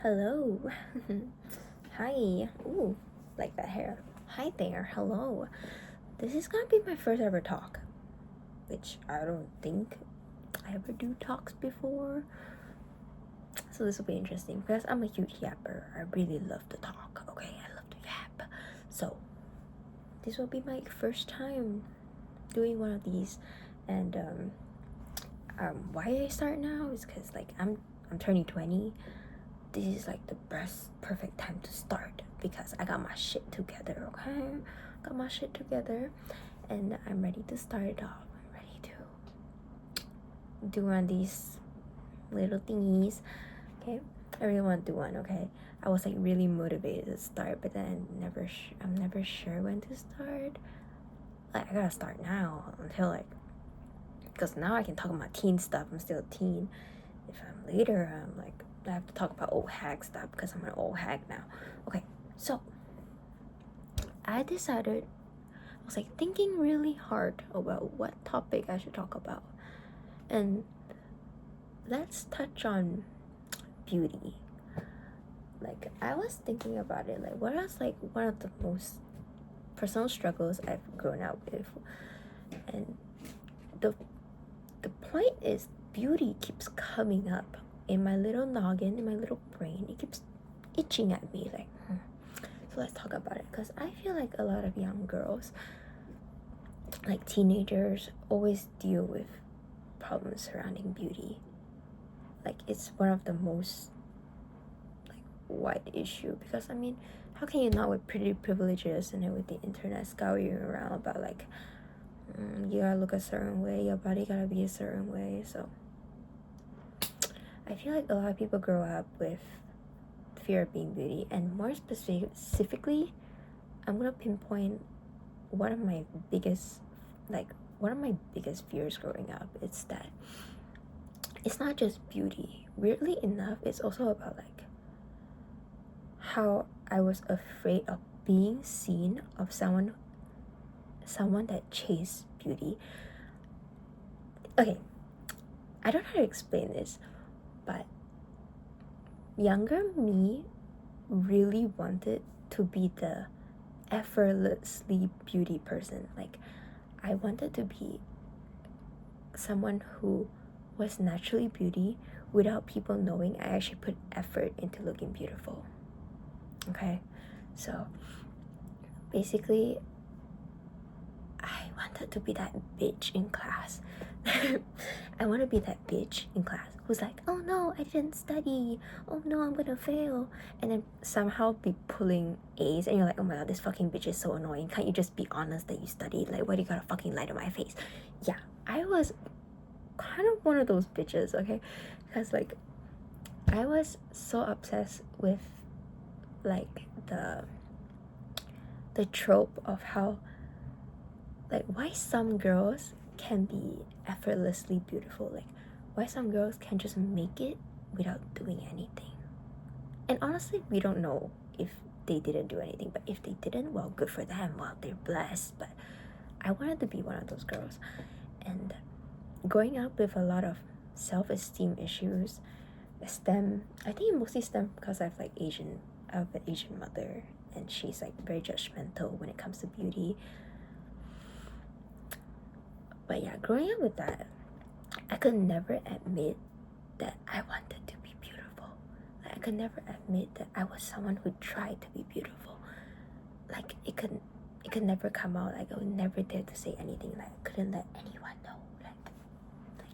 Hello. Hi. Ooh, like that hair. Hi there. Hello. This is gonna be my first ever talk, which I don't think I ever do talks before. So this will be interesting because I'm a huge yapper. I really love to talk. Okay, I love to yap. So this will be my first time doing one of these, and why I start now is because like I'm turning 20. This is like the best perfect time to start because I got my shit together. Okay, got my shit together and I'm ready to start it off. I'm ready to do one of these little thingies. Okay, I really want to do one. Okay, I was like really motivated to start, but then I'm never sure when to start. Like I gotta start now until like, because now I can talk about teen stuff. I'm still a teen. If I'm later, I'm like, I have to talk about old hag stuff because I'm an old hag now. Okay, so I decided, I was like thinking really hard about what topic I should talk about. And let's touch on beauty. Like, I was thinking about it, like, what was like one of the most personal struggles I've grown up with. And the point is, beauty keeps coming up in my little noggin, in my little brain. It keeps itching at me, like, So let's talk about it, because I feel like a lot of young girls, like teenagers, always deal with problems surrounding beauty. Like it's one of the most like wide issue, because I mean, how can you not, with pretty privileges and then with the internet scouring around about like you gotta look a certain way, your body gotta be a certain way. So I feel like a lot of people grow up with fear of being beauty, and more specifically, I'm gonna pinpoint one of my biggest fears growing up. It's that it's not just beauty. Weirdly enough, it's also about like how I was afraid of being seen of someone that chased beauty. Okay, I don't know how to explain this, but younger me really wanted to be the effortlessly beauty person. Like I wanted to be someone who was naturally beauty without people knowing I actually put effort into looking beautiful. Okay, so basically I wanted to be that bitch in class. I want to be that bitch in class who's like, oh no, I didn't study, oh no, I'm gonna fail, and then somehow be pulling A's, and you're like, oh my god, this fucking bitch is so annoying. Can't you just be honest that you studied? Like, why do you gotta fucking lie to my face? Yeah, I was kind of one of those bitches, okay? Because like I was so obsessed with like the trope of how, like, why some girls can be effortlessly beautiful, like why some girls can just make it without doing anything. And honestly, we don't know if they didn't do anything, but if they didn't, well, good for them, well, they're blessed. But I wanted to be one of those girls. And growing up with a lot of self-esteem issues, I think it mostly stem because I have an Asian mother, and she's like very judgmental when it comes to beauty. But yeah, growing up with that, I could never admit that I wanted to be beautiful. Like I could never admit that I was someone who tried to be beautiful. Like it could never come out. Like I would never dare to say anything. Like I couldn't let anyone know. Like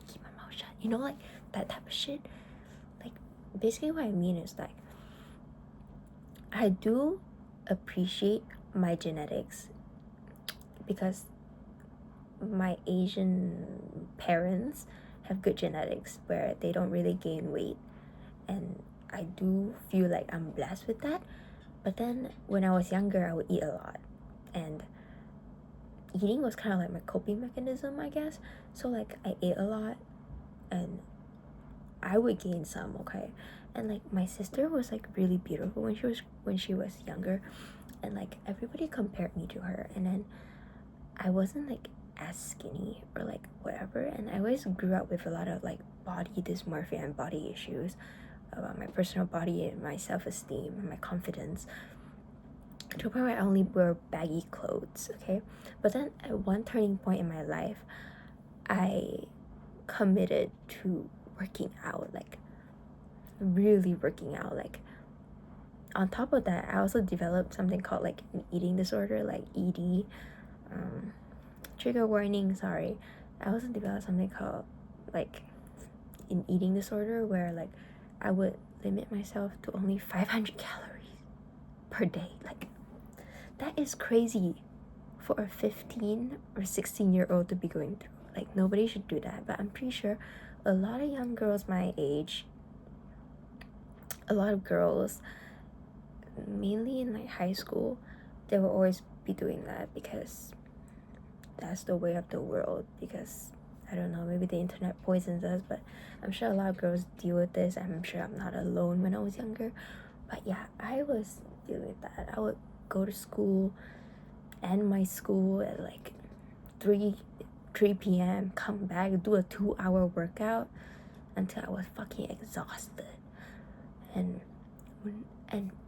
keep my mouth shut. You know, like that type of shit. Like basically what I mean is like I do appreciate my genetics, because my Asian parents have good genetics where they don't really gain weight, and I do feel like I'm blessed with that. But then when I was younger, I would eat a lot, and eating was kind of like my coping mechanism, I guess. So like I ate a lot, and I would gain some, okay? And like my sister was like really beautiful when she was younger, and like everybody compared me to her, and then I wasn't like as skinny or like whatever, and I always grew up with a lot of like body dysmorphia and body issues, about my personal body and my self-esteem and my confidence, to a point where I only wear baggy clothes, okay? But then at one turning point in my life, I committed to working out, like really working out. Like on top of that, I also developed something called like an eating disorder, like ED. Trigger warning, sorry. I also developed something called like an eating disorder, where like I would limit myself to only 500 calories per day. Like that is crazy for a 15 or 16-year-old to be going through. Like nobody should do that, but I'm pretty sure a lot of young girls my age, a lot of girls, mainly in like high school, they will always be doing that because that's the way of the world. Because I don't know, maybe the internet poisons us, but I'm sure a lot of girls deal with this. I'm sure I'm not alone when I was younger. But yeah, I was dealing with that. I would go to school, end my school at like 3 p.m., come back, do a 2-hour workout until I was fucking exhausted. And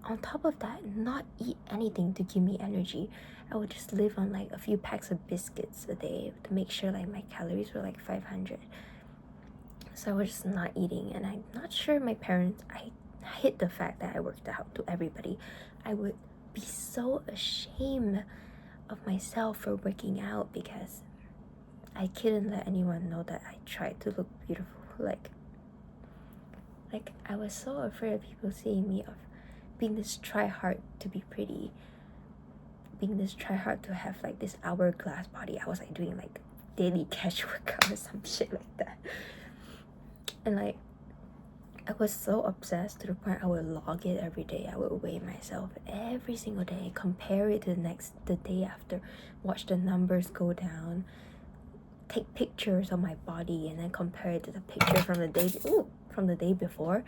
on top of that, not eat anything to give me energy. I would just live on like a few packs of biscuits a day to make sure like my calories were like 500. So I was just not eating, and I'm not sure my parents, I hid the fact that I worked out to everybody. I would be so ashamed of myself for working out because I couldn't let anyone know that I tried to look beautiful. Like I was so afraid of people seeing me, of being this try hard to be pretty, being this try hard to have like this hourglass body. I was like doing like daily cash workout or some shit like that. And like I was so obsessed to the point I would log it every day. I would weigh myself every single day, compare it to the day after, watch the numbers go down, take pictures of my body, and then compare it to the picture from the day before,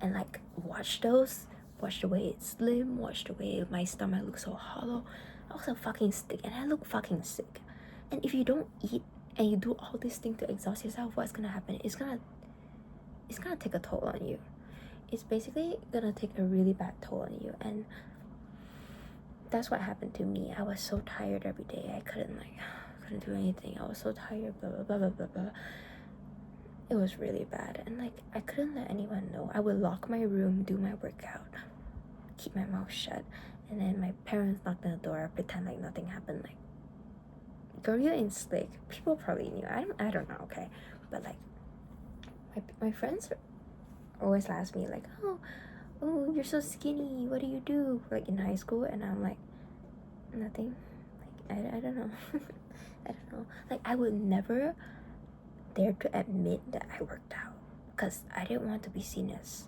and like watch the way it's slim, watch the way my stomach looks so hollow. I was a fucking stick, and I look fucking sick. And if you don't eat and you do all these things to exhaust yourself, what's gonna happen? It's gonna take a toll on you. It's basically gonna take a really bad toll on you, and that's what happened to me. I was so tired every day. I couldn't do anything. I was so tired, blah blah blah blah blah blah. It was really bad, and like I couldn't let anyone know. I would lock my room, do my workout, keep my mouth shut, and then my parents knocked on the door, pretend like nothing happened. Like, girl, you ain't slick. People probably knew. I don't know, okay, but like my friends always ask me like, oh, you're so skinny. What do you do? Like in high school, and I'm like, nothing. Like I don't know. I don't know. Like I would never dare to admit that I worked out because I didn't want to be seen as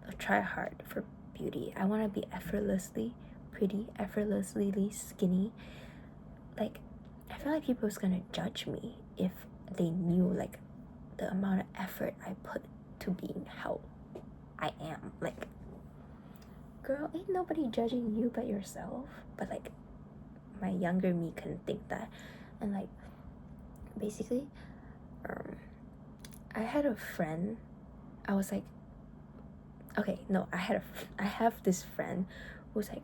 a try hard for beauty. I want to be effortlessly pretty, effortlessly skinny. Like I feel like people was gonna judge me if they knew like the amount of effort I put to being how I am. Like, girl, ain't nobody judging you but yourself. But like my younger me couldn't think that. And like basically I had a friend. I was like, okay, no, I have this friend who's like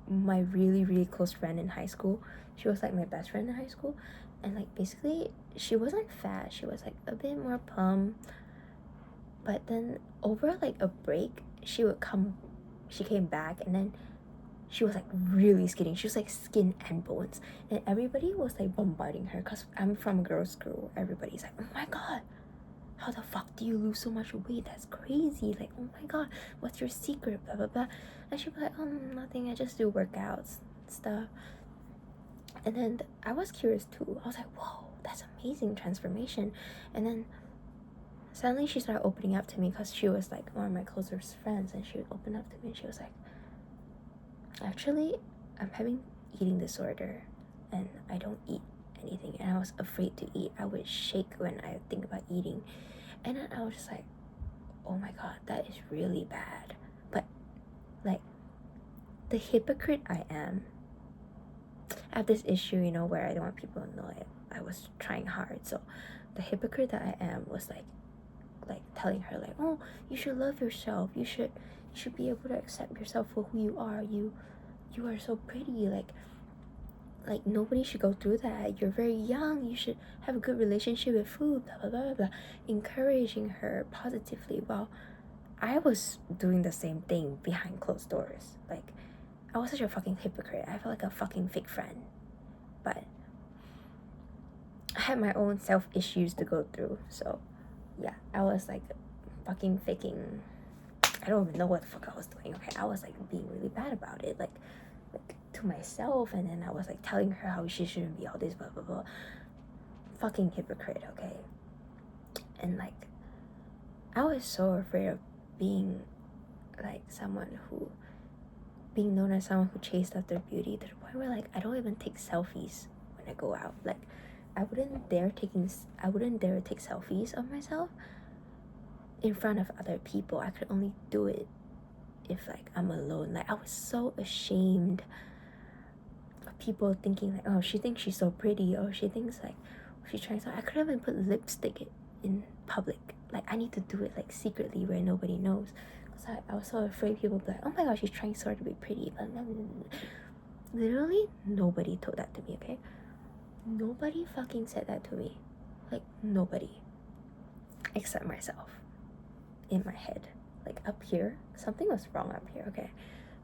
my really really close friend in high school. She was like my best friend in high school, and like basically she wasn't fat. She was like a bit more plump. But then over like a break, she came back, and then she was like really skinny. She was like skin and bones, and everybody was like bombarding her because I'm from a girls' school. Everybody's like, oh my god, how the fuck do you lose so much weight? That's crazy. Like, oh my god, what's your secret? Blah blah blah. And she was like, nothing. I just do workouts stuff. And then I was curious too. I was like, whoa, that's amazing transformation. And then suddenly she started opening up to me because she was like one of my closest friends, and she would open up to me and she was like, actually, I'm having eating disorder and I don't eat anything, and I was afraid to eat. I would shake when I think about eating. And then I was just like, oh my god, that is really bad. But like the hypocrite I am, I have this issue, where I don't want people to know I was trying hard. So the hypocrite that I am was like like telling her like, oh, you should love yourself, you should be able to accept yourself for who you are, you are so pretty, like nobody should go through that, you're very young, you should have a good relationship with food, blah blah blah blah, encouraging her positively, while I was doing the same thing behind closed doors. Like, I was such a fucking hypocrite. I felt like a fucking fake friend. But I had my own self issues to go through. So, yeah, I was like fucking faking. I don't even know what the fuck I was doing. Okay, I was like being really bad about it. Like to myself. And then I was like telling her how she shouldn't be all this, blah, blah, blah. Fucking hypocrite, okay? And like, I was so afraid of being like being known as someone who chased after beauty, to the point where like I don't even take selfies when I go out. Like I wouldn't dare take selfies of myself in front of other people. I could only do it if like I'm alone. Like I was so ashamed of people thinking like, oh, she thinks she's so pretty, or she thinks like she's trying so. I couldn't even put lipstick in public. Like I need to do it like secretly where nobody knows, because I was so afraid people would be like, oh my gosh, she's trying so hard to be pretty. But literally nobody told that to me, okay? Nobody fucking said that to me. Like nobody except myself in my head. Like up here, something was wrong up here, okay?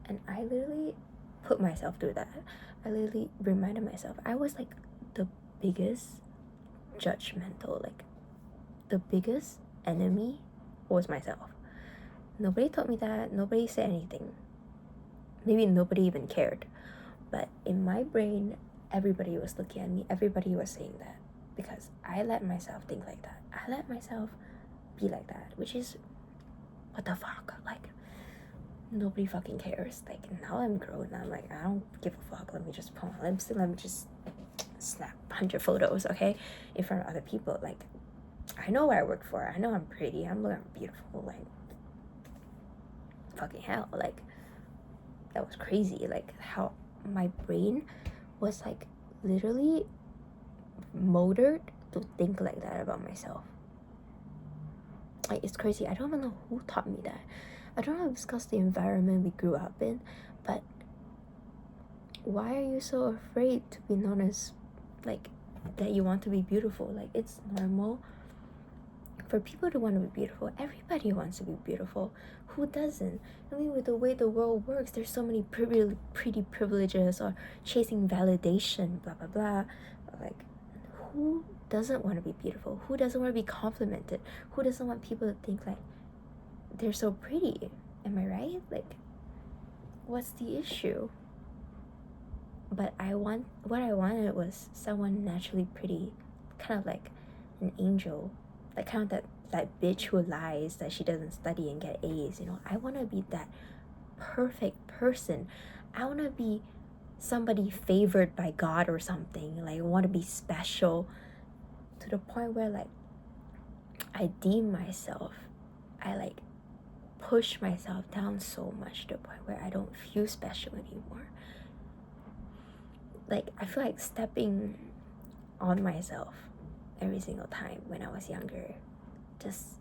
And I literally put myself through that. I literally reminded myself I was like the biggest judgmental, like the biggest enemy was myself. Nobody told me that, nobody said anything. Maybe nobody even cared. But in my brain, everybody was looking at me, everybody was saying that, because I let myself think like that. I let myself be like that, which is, what the fuck? Like, nobody fucking cares. Like, now I'm grown, I'm like, I don't give a fuck. Let me just put my lipstick, let me just snap 100 photos, okay, in front of other people. Like, I know what I work for. I know I'm pretty. I'm beautiful. Like, fucking hell. Like, that was crazy. Like, how my brain was, like, literally motored to think like that about myself. Like, it's crazy. I don't even know who taught me that. I don't know if it's because the environment we grew up in, but why are you so afraid to be known as, like, that you want to be beautiful? Like, it's normal for people to want to be beautiful. Everybody wants to be beautiful. Who doesn't? I mean, with the way the world works, there's so many pretty privileges, or chasing validation, blah blah blah. Like, who doesn't want to be beautiful? Who doesn't want to be complimented? Who doesn't want people to think like they're so pretty? Am I right? Like, what's the issue? But what I wanted was someone naturally pretty, kind of like an angel, like kind of that bitch who lies that she doesn't study and get A's, you know. I want to be that perfect person. I want to be somebody favored by God or something. Like, I want to be special, to the point where like I deem myself, I like push myself down so much to the point where I don't feel special anymore. Like, I feel like stepping on myself every single time when I was younger. Just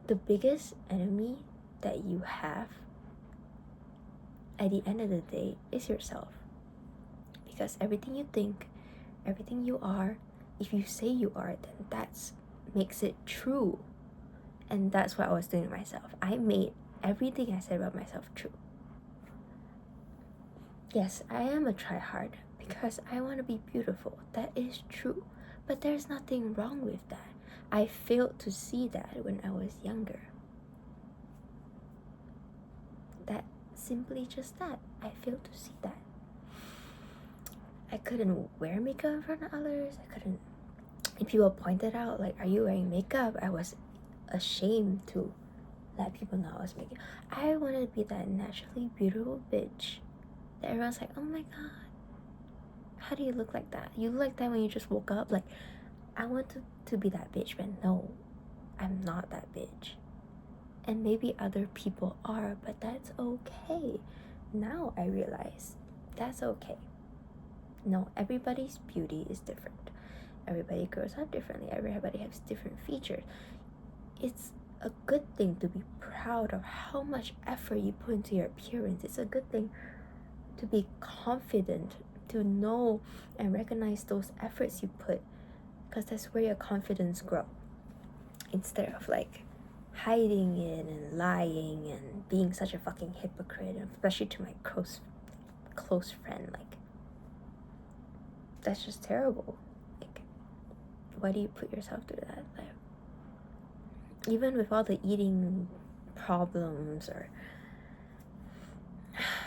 the biggest enemy that you have at the end of the day is yourself. Because everything you think, everything you are, if you say you are, then that makes it true. And that's what I was doing to myself. I made everything I said about myself true. Yes, I am a tryhard because I want to be beautiful. That is true. But there's nothing wrong with that. I failed to see that when I was younger. That simply just that. I failed to see that. I couldn't wear makeup in front of others. I couldn't. And people pointed out, like, are you wearing makeup? I was ashamed to let people know I was making. I wanted to be that naturally beautiful bitch that everyone's like, oh my god, how do you look like that? You look like that when you just woke up. Like, I want to be that bitch, but no, I'm not that bitch. And maybe other people are, but that's okay. Now I realize that's okay. No, everybody's beauty is different. Everybody grows up differently. Everybody has different features. it's a good thing to be proud of how much effort you put into your appearance. It's a good thing to be confident, to know and recognize those efforts you put, because that's where your confidence grows. Instead of like hiding it and lying and being such a fucking hypocrite, especially to my close friend, like that's just terrible. Like, why do you put yourself through that? Like, even with all the eating problems or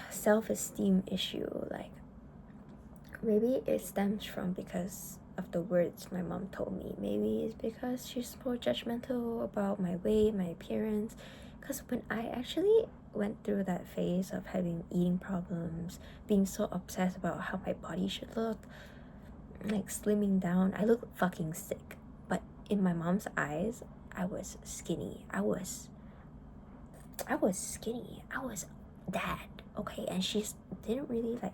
self-esteem issue, like maybe it stems from because of the words my mom told me. Maybe it's because she's more judgmental about my weight, my appearance. Because when I actually went through that phase of having eating problems, being so obsessed about how my body should look, like slimming down, I looked fucking sick. But in my mom's eyes, I was skinny. I was skinny. I was that, okay? And she didn't really like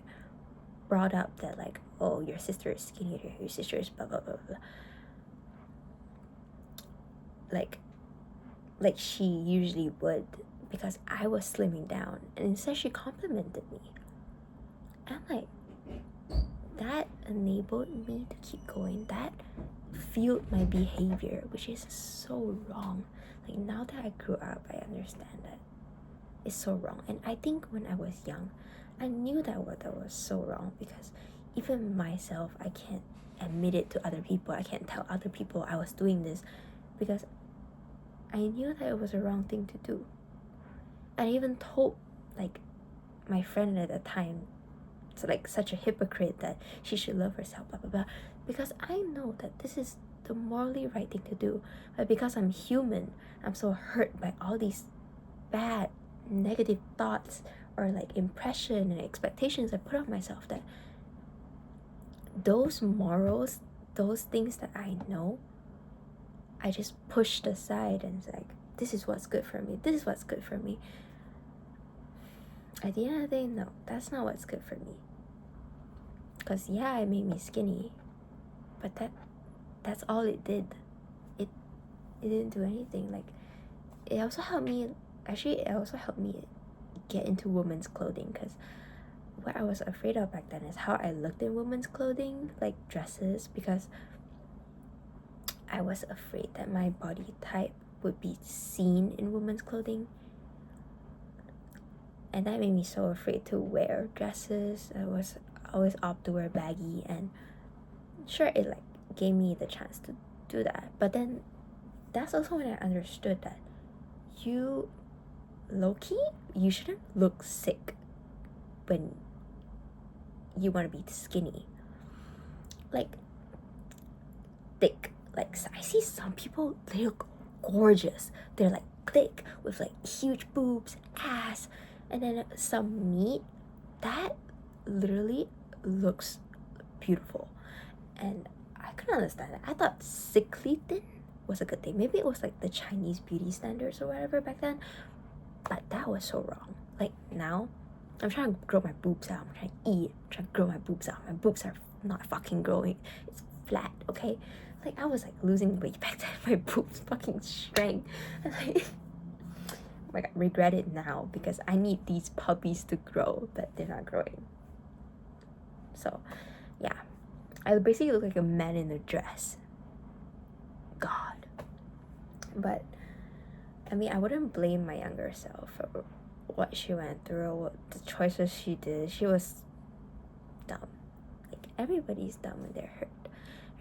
brought up that like, oh, your sister is skinny, your sister is blah blah blah blah. Like she usually would, because I was slimming down, and instead she complimented me. And I'm like, that enabled me to keep going. That fueled my behavior, which is so wrong. Like now that I grew up, I understand that it's so wrong. And I think when I was young, I knew that was so wrong, because even myself, I can't admit it to other people. I can't tell other people I was doing this, because I knew that it was a wrong thing to do. I even told like my friend at the time, it's like such a hypocrite, that she should love herself, blah blah blah, because I know that this is the morally right thing to do. But because I'm human, I'm so hurt by all these bad negative thoughts or like impression and expectations I put on myself, that those morals, those things that I know, I just pushed aside and like, this is what's good for me, this is what's good for me. At the end of the day, no, that's not what's good for me. Because yeah, it made me skinny, but that's all it did. It didn't do anything. Like, it also helped me get into women's clothing, because what I was afraid of back then is how I looked in women's clothing, like dresses, because I was afraid that my body type would be seen in women's clothing. And that made me so afraid to wear dresses. I was always opt to wear baggy, and sure, it like gave me the chance to do that. But then that's also when I understood that you, low-key, you shouldn't look sick when you want to be skinny. Like, thick. Like, I see some people, they look gorgeous. They're like thick with like huge boobs, ass, and then some meat that literally looks beautiful. And I couldn't understand it. I thought sickly thin was a good thing. Maybe it was like the Chinese beauty standards or whatever back then, but that was so wrong. Like now, I'm trying to grow my boobs out. I'm trying to eat. I'm trying to grow my boobs out. My boobs are not fucking growing. It's flat, okay? Like, I was like losing weight back then. My boobs fucking shrank. And like, oh my god, regret it now, because I need these puppies to grow, but they're not growing. So, yeah. I basically look like a man in a dress. God. But, I mean, I wouldn't blame my younger self for what she went through, what the choices she did. She was dumb. Like, everybody's dumb when they're hurt.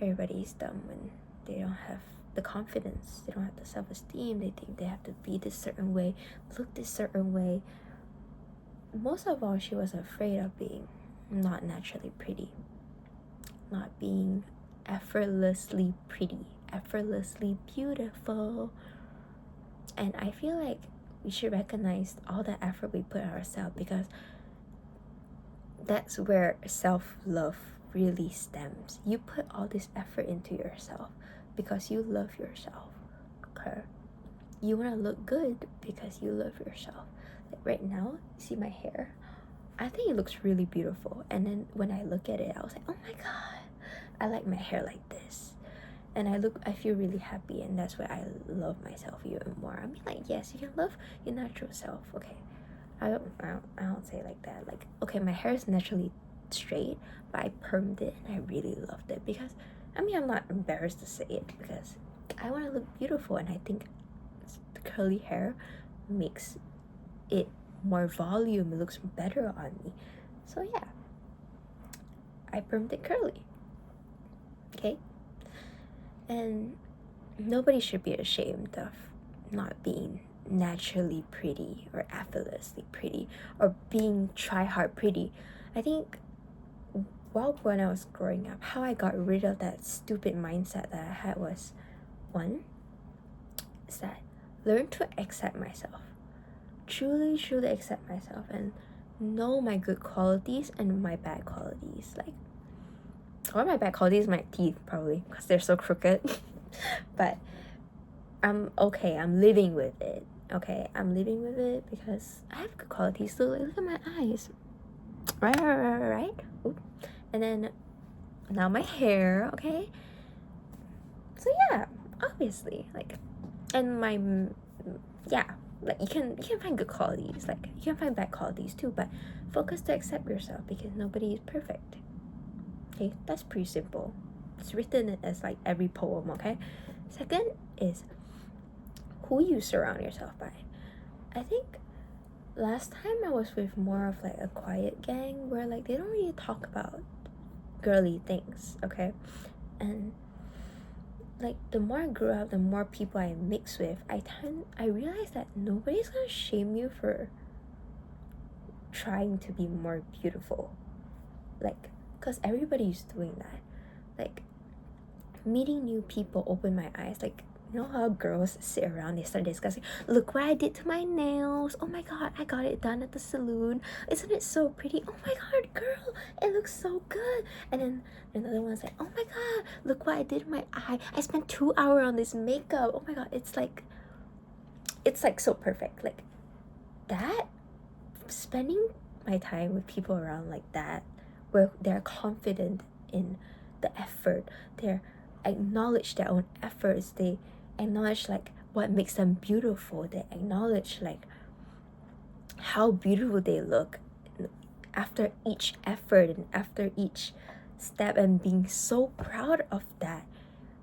Everybody's dumb when they don't have the confidence, they don't have the self-esteem, they think they have to be this certain way, look this certain way. Most of all, she was afraid of being not naturally pretty, not being effortlessly pretty, effortlessly beautiful. And I feel like we should recognize all the effort we put ourselves, because that's where self-love really stems. You put all this effort into yourself because you love yourself, okay? You want to look good because you love yourself. Like right now, see my hair? I think it looks really beautiful. And then when I look at it, I was like, oh my god, I like my hair like this. and I feel really happy, and that's why I love myself even more. I mean, like, yes, you can love your natural self, okay? I don't say it like that. Like, okay, my hair is naturally straight, but I permed it and I really loved it because, I mean, I'm not embarrassed to say it because I want to look beautiful, and I think the curly hair makes it more volume. It looks better on me. So yeah, I permed it curly. Okay? And nobody should be ashamed of not being naturally pretty or effortlessly pretty or being try hard pretty. I think when I was growing up, how I got rid of that stupid mindset that I had was, one, is that learn to accept myself. Truly accept myself and know my good qualities and my bad qualities. Like, one of my bad qualities, my teeth, probably, because they're so crooked. But I'm okay, I'm living with it. Okay, I'm living with it because I have good qualities too. Like, look at my eyes. Right. Oop. And then now my hair, okay? So yeah, obviously, like, and my, yeah, like, you can find good qualities, like, you can find bad qualities too, but focus to accept yourself because nobody is perfect. Okay, that's pretty simple. It's written as like every poem, okay? Second is who you surround yourself by. I think last time I was with more of like a quiet gang where like they don't really talk about girly things, okay? And like the more I grew up, the more people I mix with, I realized that nobody's gonna shame you for trying to be more beautiful. Like, because everybody's doing that. Like, meeting new people opened my eyes. Like, you know how girls sit around, they start discussing, look what I did to my nails, oh my god, I got it done at the salon, isn't it so pretty, oh my god, girl, it looks so good. And then another one's like, oh my god, look what I did to my eye, I spent 2 hours on this makeup, oh my god, it's like so perfect. Like, that, spending my time with people around like that, where they're confident in the effort, they're acknowledge their own efforts, they acknowledge like what makes them beautiful, they acknowledge like how beautiful they look after each effort and after each step, and being so proud of that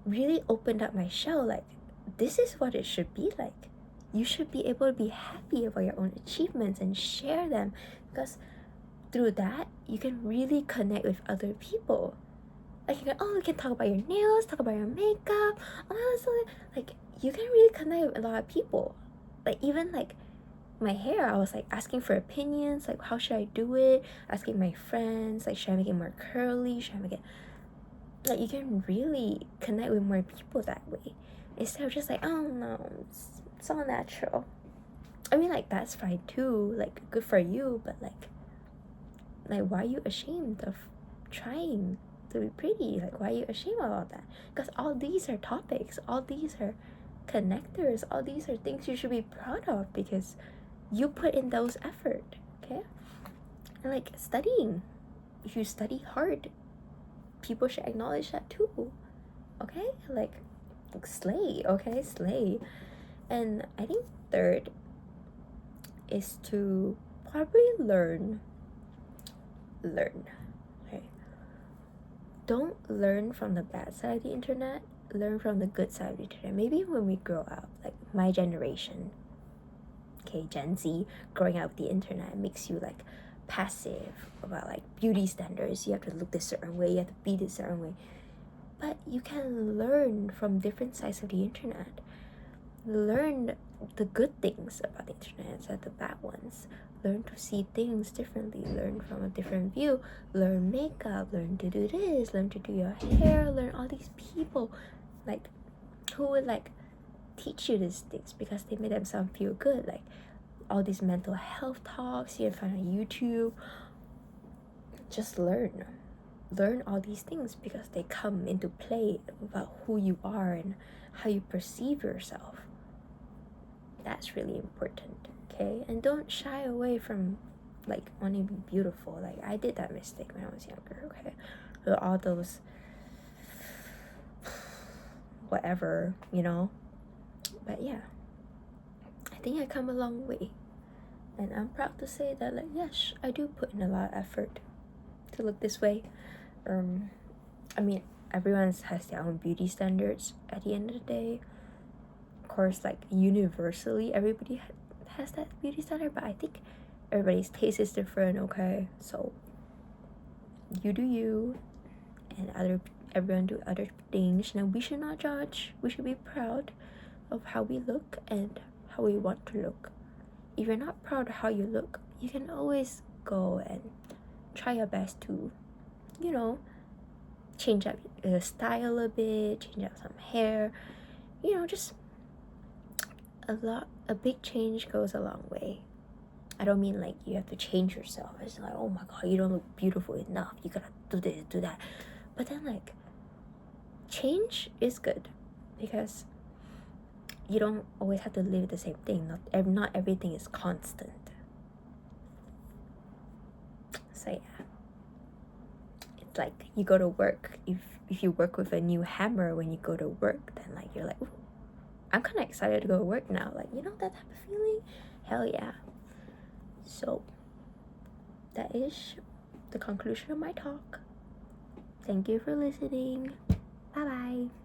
really opened up my shell. Like, this is what it should be like. You should be able to be happy about your own achievements and share them, because through that you can really connect with other people. Like, you can talk about your nails, talk about your makeup, like, you can really connect with a lot of people. Like, even like my hair, I was like asking for opinions, like how should I do it, asking my friends, like, should I make it more curly, should I make it, like, you can really connect with more people that way instead of just like, oh no, it's all natural. I mean, like, that's fine too, like, good for you, but like why are you ashamed of trying to be pretty? Like, why are you ashamed about that? Because all these are topics, all these are connectors, all these are things you should be proud of because you put in those effort. Okay? And like, studying, if you study hard, people should acknowledge that too. Okay? Like slay. Okay? Slay. And I think third is to probably learn. Okay? Don't learn from the bad side of the internet, learn from the good side of the internet. Maybe when we grow up, like my generation, okay, Gen Z, growing up with the internet makes you like passive about like beauty standards. You have to look this certain way, you have to be this certain way. But you can learn from different sides of the internet. Learn the good things about the internet instead of the bad ones. Learn to see things differently, learn from a different view, learn makeup, learn to do this, learn to do your hair, learn all these people like who would like teach you these things because they made themselves feel good. Like all these mental health talks you can find on YouTube. Just learn all these things because they come into play about who you are and how you perceive yourself. That's really important. Okay? And don't shy away from like wanting to be beautiful. Like, I did that mistake when I was younger. Okay? With all those whatever, you know. But yeah, I think I come a long way, and I'm proud to say that, like, yes, I do put in a lot of effort to look this way. I mean, everyone has their own beauty standards at the end of the day. Of course, like, universally everybody has that beauty standard, but I think everybody's taste is different. Okay, so you do you, and everyone do other things. Now we should not judge. We should be proud of how we look and how we want to look. If you're not proud of how you look, you can always go and try your best to, you know, change up the style a bit, change up some hair, you know, just a big change goes a long way. I don't mean like you have to change yourself. It's like, oh my god, you don't look beautiful enough, you gotta do this, do that. But then, like, change is good because you don't always have to live the same thing. Not everything is constant. So yeah, it's like you go to work. If you work with a new hammer when you go to work, then like you're like, ooh, I'm kind of excited to go to work now. Like, you know, that type of feeling. Hell yeah. So that is the conclusion of my talk. Thank you for listening. Bye bye.